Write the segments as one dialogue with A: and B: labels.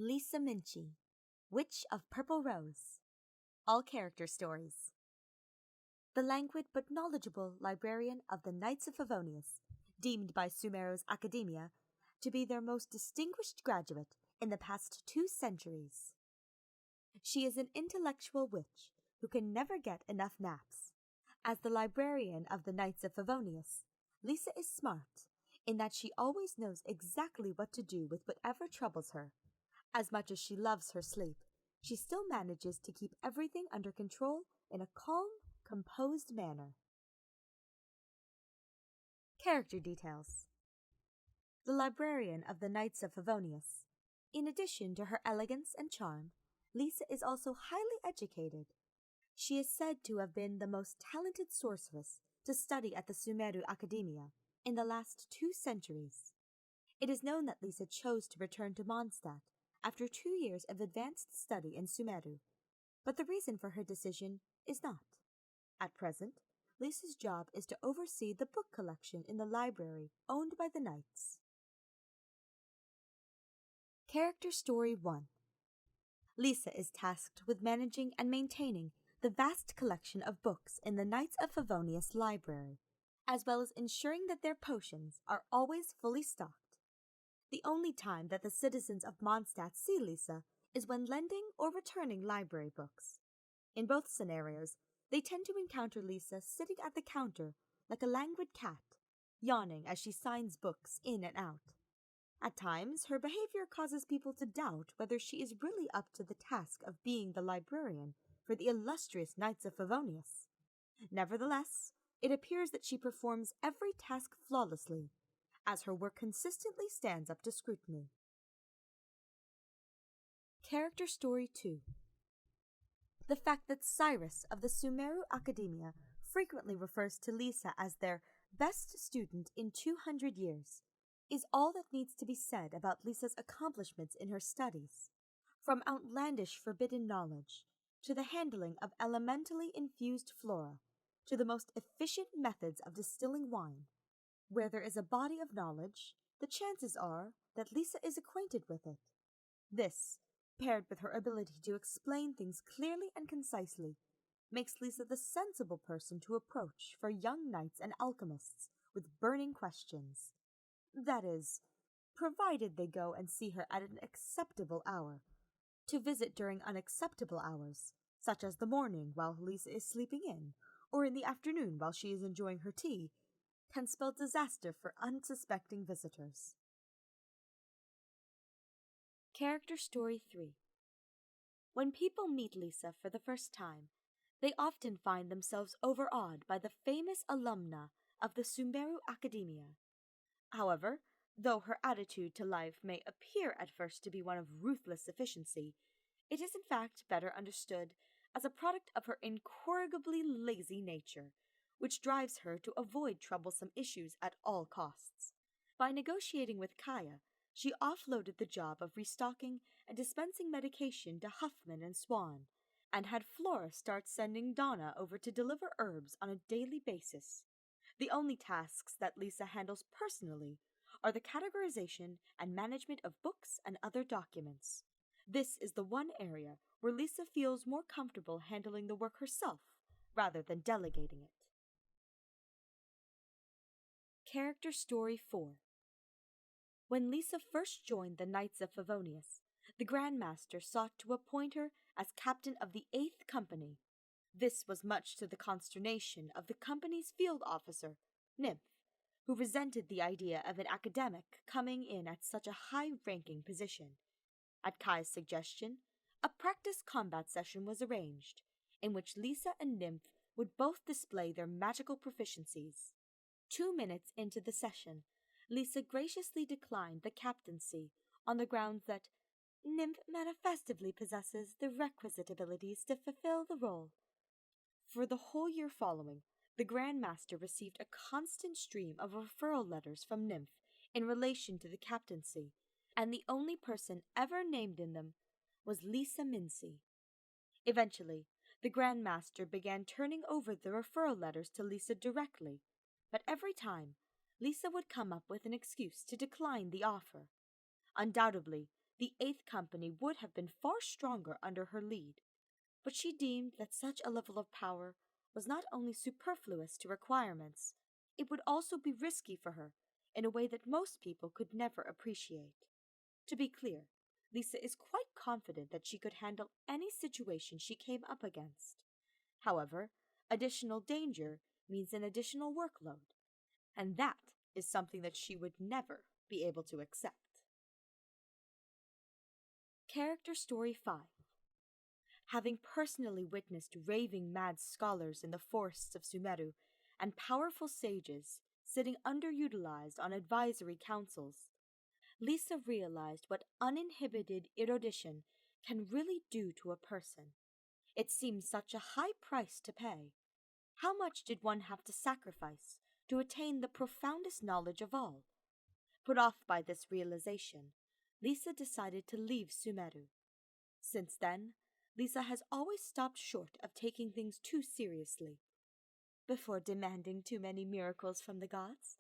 A: Lisa Minci, Witch of Purple Rose. All character stories. The languid but knowledgeable librarian of the Knights of Favonius, deemed by Sumeru Academia to be their most distinguished graduate in the past 2 centuries. She is an intellectual witch who can never get enough naps. As the librarian of the Knights of Favonius, Lisa is smart in that she always knows exactly what to do with whatever troubles her. As much as she loves her sleep, she still manages to keep everything under control in a calm, composed manner. Character details. The librarian of the Knights of Favonius. In addition to her elegance and charm, Lisa is also highly educated. She is said to have been the most talented sorceress to study at the Sumeru Academia in the last 2 centuries. It is known that Lisa chose to return to Mondstadt after 2 years of advanced study in Sumeru, but the reason for her decision is not. At present, Lisa's job is to oversee the book collection in the library owned by the Knights. Character Story 1. Lisa is tasked with managing and maintaining the vast collection of books in the Knights of Favonius library, as well as ensuring that their potions are always fully stocked. The only time that the citizens of Mondstadt see Lisa is when lending or returning library books. In both scenarios, they tend to encounter Lisa sitting at the counter like a languid cat, yawning as she signs books in and out. At times, her behavior causes people to doubt whether she is really up to the task of being the librarian for the illustrious Knights of Favonius. Nevertheless, it appears that she performs every task flawlessly, as her work consistently stands up to scrutiny. Character Story 2. The fact that Cyrus of the Sumeru Academia frequently refers to Lisa as their best student in 200 years is all that needs to be said about Lisa's accomplishments in her studies. From outlandish forbidden knowledge, to the handling of elementally infused flora, to the most efficient methods of distilling wine. Where there is a body of knowledge, the chances are that Lisa is acquainted with it. This, paired with her ability to explain things clearly and concisely, makes Lisa the sensible person to approach for young knights and alchemists with burning questions. That is, provided they go and see her at an acceptable hour. To visit during unacceptable hours, such as the morning while Lisa is sleeping in, or in the afternoon while she is enjoying her tea, can spell disaster for unsuspecting visitors. Character Story 3. When people meet Lisa for the first time, they often find themselves overawed by the famous alumna of the Sumeru Academia. However, though her attitude to life may appear at first to be one of ruthless efficiency, it is in fact better understood as a product of her incorrigibly lazy nature, which drives her to avoid troublesome issues at all costs. By negotiating with Kaya, she offloaded the job of restocking and dispensing medication to Huffman and Swan, and had Flora start sending Donna over to deliver herbs on a daily basis. The only tasks that Lisa handles personally are the categorization and management of books and other documents. This is the one area where Lisa feels more comfortable handling the work herself rather than delegating it. Character Story 4. When Lisa first joined the Knights of Favonius, the Grand Master sought to appoint her as captain of the 8th Company. This was much to the consternation of the company's field officer, Nymph, who resented the idea of an academic coming in at such a high-ranking position. At Kai's suggestion, a practice combat session was arranged, in which Lisa and Nymph would both display their magical proficiencies. 2 minutes into the session, Lisa graciously declined the captaincy on the grounds that Nymph manifestively possesses the requisite abilities to fulfill the role. For the whole year following, the Grand Master received a constant stream of referral letters from Nymph in relation to the captaincy, and the only person ever named in them was Lisa Minci. Eventually, the Grand Master began turning over the referral letters to Lisa directly, but every time, Lisa would come up with an excuse to decline the offer. Undoubtedly, the Eighth Company would have been far stronger under her lead, but she deemed that such a level of power was not only superfluous to requirements, it would also be risky for her in a way that most people could never appreciate. To be clear, Lisa is quite confident that she could handle any situation she came up against. However, additional danger means an additional workload, and that is something that she would never be able to accept. Character Story 5. Having personally witnessed raving mad scholars in the forests of Sumeru and powerful sages sitting underutilized on advisory councils, Lisa realized what uninhibited erudition can really do to a person. It seemed such a high price to pay. How much did one have to sacrifice to attain the profoundest knowledge of all? Put off by this realization, Lisa decided to leave Sumeru. Since then, Lisa has always stopped short of taking things too seriously. Before demanding too many miracles from the gods,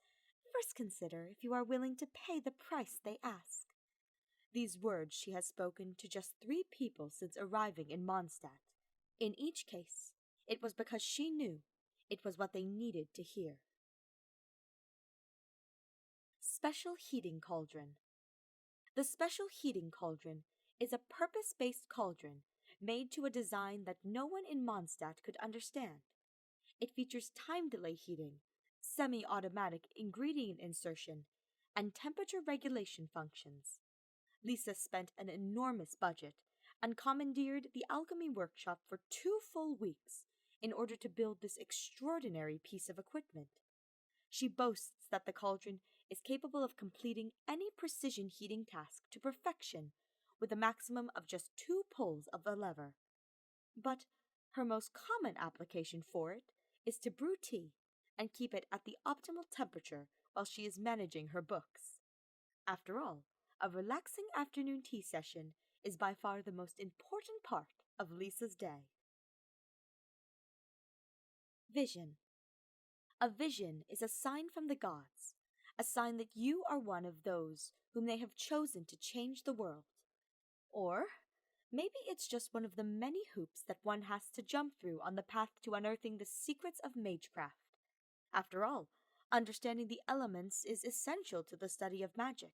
A: first consider if you are willing to pay the price they ask. These words she has spoken to just 3 people since arriving in Mondstadt. In each case, it was because she knew it was what they needed to hear. Special Heating Cauldron. The Special Heating Cauldron is a purpose-based cauldron made to a design that no one in Mondstadt could understand. It features time delay heating, semi-automatic ingredient insertion, and temperature regulation functions. Lisa spent an enormous budget and commandeered the alchemy workshop for 2 full weeks in order to build this extraordinary piece of equipment. She boasts that the cauldron is capable of completing any precision heating task to perfection with a maximum of just 2 pulls of the lever. But her most common application for it is to brew tea and keep it at the optimal temperature while she is managing her books. After all, a relaxing afternoon tea session is by far the most important part of Lisa's day. Vision. A vision is a sign from the gods, a sign that you are one of those whom they have chosen to change the world. Or maybe it's just one of the many hoops that one has to jump through on the path to unearthing the secrets of magecraft. After all, understanding the elements is essential to the study of magic,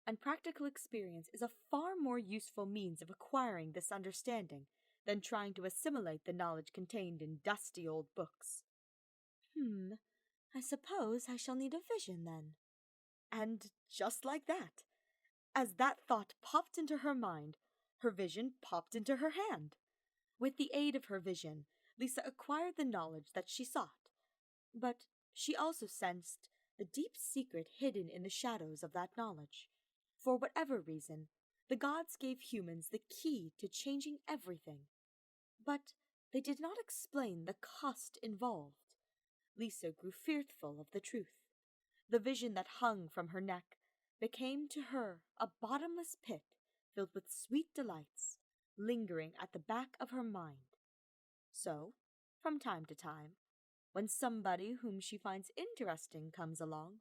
A: and practical experience is a far more useful means of acquiring this understanding than trying to assimilate the knowledge contained in dusty old books. I suppose I shall need a vision then. And just like that, as that thought popped into her mind, her vision popped into her hand. With the aid of her vision, Lisa acquired the knowledge that she sought. But she also sensed the deep secret hidden in the shadows of that knowledge. For whatever reason, the gods gave humans the key to changing everything. But they did not explain the cost involved. Lisa grew fearful of the truth. The vision that hung from her neck became to her a bottomless pit filled with sweet delights, lingering at the back of her mind. So, from time to time, when somebody whom she finds interesting comes along,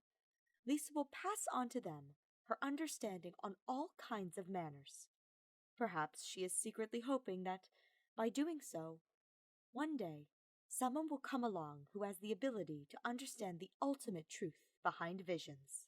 A: Lisa will pass on to them her understanding on all kinds of manners. Perhaps she is secretly hoping that, by doing so, one day someone will come along who has the ability to understand the ultimate truth behind visions.